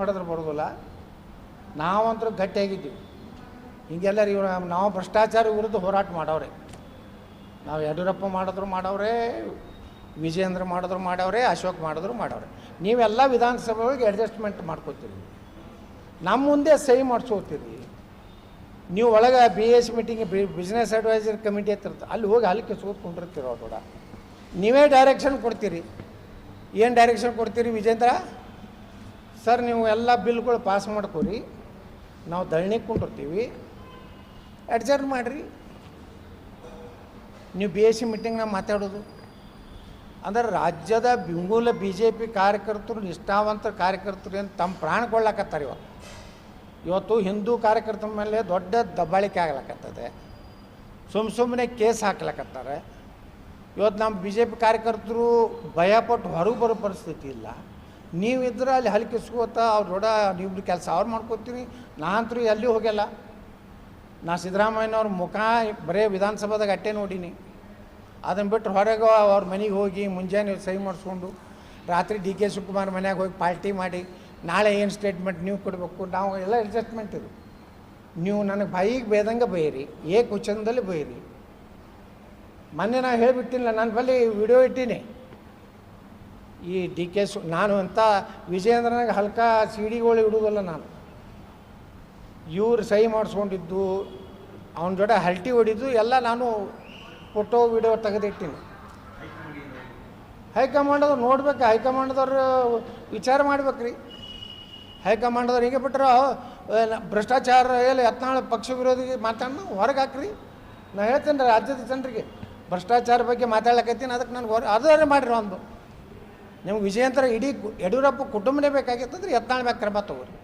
ಹೊಡೆದ್ರೆ ಬರೋದಿಲ್ಲ. ನಾವಂತರೂ ಗಟ್ಟಿಯಾಗಿದ್ದೀವಿ. ಹಿಂಗೆಲ್ಲರೂ ಇವ್ರು ನಾವು ಭ್ರಷ್ಟಾಚಾರ ವಿರುದ್ಧ ಹೋರಾಟ ಮಾಡವ್ರೆ. ನಾವು ಯಡಿಯೂರಪ್ಪ ಮಾಡಿದ್ರು ಮಾಡವ್ರೆ, ವಿಜಯೇಂದ್ರ ಮಾಡಿದ್ರು ಮಾಡವ್ರೆ, ಅಶೋಕ್ ಮಾಡಿದ್ರು ಮಾಡವ್ರೆ. ನೀವೆಲ್ಲ ವಿಧಾನಸಭೆ ಒಳಗೆ ಅಡ್ಜಸ್ಟ್ಮೆಂಟ್ ಮಾಡ್ಕೋತೀರಿ, ನಮ್ಮ ಮುಂದೆ ಸಹಿ ಮಾಡಿಸ್ಕೋತೀರಿ. ನೀವು ಒಳಗೆ BS meeting business advisor committee ಹತ್ತಿರ ಅಲ್ಲಿ ಹೋಗಿ ಅಲ್ಲಿ ಕಿಸ್ಕೊತ್ಕೊಂಡಿರ್ತೀರ. ಅವ್ರು ಕೂಡ ನೀವೇ ಡೈರೆಕ್ಷನ್ ಕೊಡ್ತೀರಿ. ಏನು ಡೈರೆಕ್ಷನ್ ಕೊಡ್ತೀರಿ ವಿಜೇಂದ್ರ ಸರ್? ನೀವು ಎಲ್ಲ ಬಿಲ್ಗಳು ಪಾಸ್ ಮಾಡ್ಕೊರಿ, ನಾವು ಧರಣಿಗೆ ಕುಂಡಿರ್ತೀವಿ, ಅಡ್ಜರ್ನ್ ಮಾಡಿರಿ. ನೀವು BSc ಮೀಟಿಂಗ್ನಾಗ ಮಾತಾಡೋದು ಅಂದ್ರೆ ರಾಜ್ಯದ ಬಿಂಗೂಲ BJP ಕಾರ್ಯಕರ್ತರು, ನಿಷ್ಠಾವಂತ ಕಾರ್ಯಕರ್ತರು ಏನು ತಮ್ಮ ಪ್ರಾಣ ಕೊಳ್ಳಕತ್ತಾರೆ. ಇವತ್ತು ಹಿಂದೂ ಕಾರ್ಯಕರ್ತರ ಮೇಲೆ ದೊಡ್ಡ ದಬ್ಬಾಳಿಕೆ ಆಗ್ಲಕತ್ತದೆ. ಸುಮ್ಮನೆ ಕೇಸ್ ಹಾಕ್ಲಕತ್ತಾರೆ. ಇವತ್ತು ನಮ್ಮ BJP ಕಾರ್ಯಕರ್ತರು ಭಯಪಟ್ಟು ಹೊರಗೆ ಬರೋ ಪರಿಸ್ಥಿತಿ ಇಲ್ಲ. ನೀವಿದ್ರೆ ಅಲ್ಲಿ ಹಲ್ಕಿಸ್ಕೋತ ಅವ್ರ ದೊಡ್ಡ ನೀವು ಕೆಲಸ ಅವ್ರು ಮಾಡ್ಕೋತೀರಿ. ನಾನಂತರೂ ಎಲ್ಲಿ ಹೋಗ್ಯಲ್ಲ. ನಾ ಸಿದ್ದರಾಮಯ್ಯನವ್ರ ಮುಖ ಬರೀ ವಿಧಾನಸಭಾದಾಗ ಅಟ್ಟೆ ನೋಡೀನಿ. ಅದನ್ನು ಬಿಟ್ಟು ಹೊರಗೆ ಅವ್ರ ಮನೆಗೆ ಹೋಗಿ ಮುಂಜಾನೆ ಸಹಿ ಮಾಡಿಸ್ಕೊಂಡು ರಾತ್ರಿ DK ಶಿವಕುಮಾರ್ ಮನೆಯಾಗ ಹೋಗಿ ಪಾರ್ಟಿ ಮಾಡಿ ನಾಳೆ ಏನು ಸ್ಟೇಟ್ಮೆಂಟ್ ನೀವು ಕೊಡಬೇಕು, ನಾವು ಎಲ್ಲ ಅಡ್ಜಸ್ಟ್ಮೆಂಟ್ ಇದು. ನೀವು ನನಗೆ ಬಾಯಿಗೆ ಬೇದಂಗೆ ಬೈರಿ, ಕುಚನದಲ್ಲಿ ಬೈರಿ. ಮೊನ್ನೆ ನಾನು ಹೇಳಿಬಿಟ್ಟಿಲ್ಲ, ನನ್ನ ಬಳಿ ವಿಡಿಯೋ ಇಟ್ಟೀನಿ. ಈ DK ನಾನು ಅಂತ ವಿಜಯೇಂದ್ರನಾಗ ಹಲ್ಕ ಸಿಡಿಗಳು ಇಡುವುದಿಲ್ಲ. ನಾನು ಇವ್ರು ಸಹಿ ಮಾಡಿಸ್ಕೊಂಡಿದ್ದು, ಅವನ ಜೊತೆ ಹಲ್ಟಿ ಹೊಡಿದ್ದು ಎಲ್ಲ ನಾನು ಫೋಟೋ ವಿಡಿಯೋ ತೆಗೆದಿಟ್ಟೀನಿ. ಹೈಕಮಾಂಡದವ್ರು ನೋಡ್ಬೇಕು, ಹೈಕಮಾಂಡದವ್ರು ವಿಚಾರ ಮಾಡ್ಬೇಕ್ರಿ. ಹೈಕಮಾಂಡದವ್ರು ಹೀಗೆ ಬಿಟ್ಟರೆ ಭ್ರಷ್ಟಾಚಾರ ಎಲ್ಲ ಯತ್ನಾಳ ಪಕ್ಷ ವಿರೋಧಿಗೆ ಮಾತಾಡೋಣ ಹೊರಗೆ ಹಾಕ್ರಿ. ನಾನು ಹೇಳ್ತೇನೆ ರಾಜ್ಯದ ಜನರಿಗೆ ಭ್ರಷ್ಟಾಚಾರ ಬಗ್ಗೆ ಮಾತಾಡ್ಲಕತ್ತೀನಿ, ಅದಕ್ಕೆ ನನಗೆ ಅದಾರೆ ಮಾಡಿರಿ. ಒಂದು ನಿಮ್ಗೆ ವಿಜಯೇಂದ್ರ ಇಡೀ ಯಡಿಯೂರಪ್ಪ ಕುಟುಂಬನೇ ಬೇಕಾಗಿತ್ತಂದ್ರೆ ಯತ್ನಾಳ ಬೇಕು ಕ್ರಮ ತಗೋರಿ.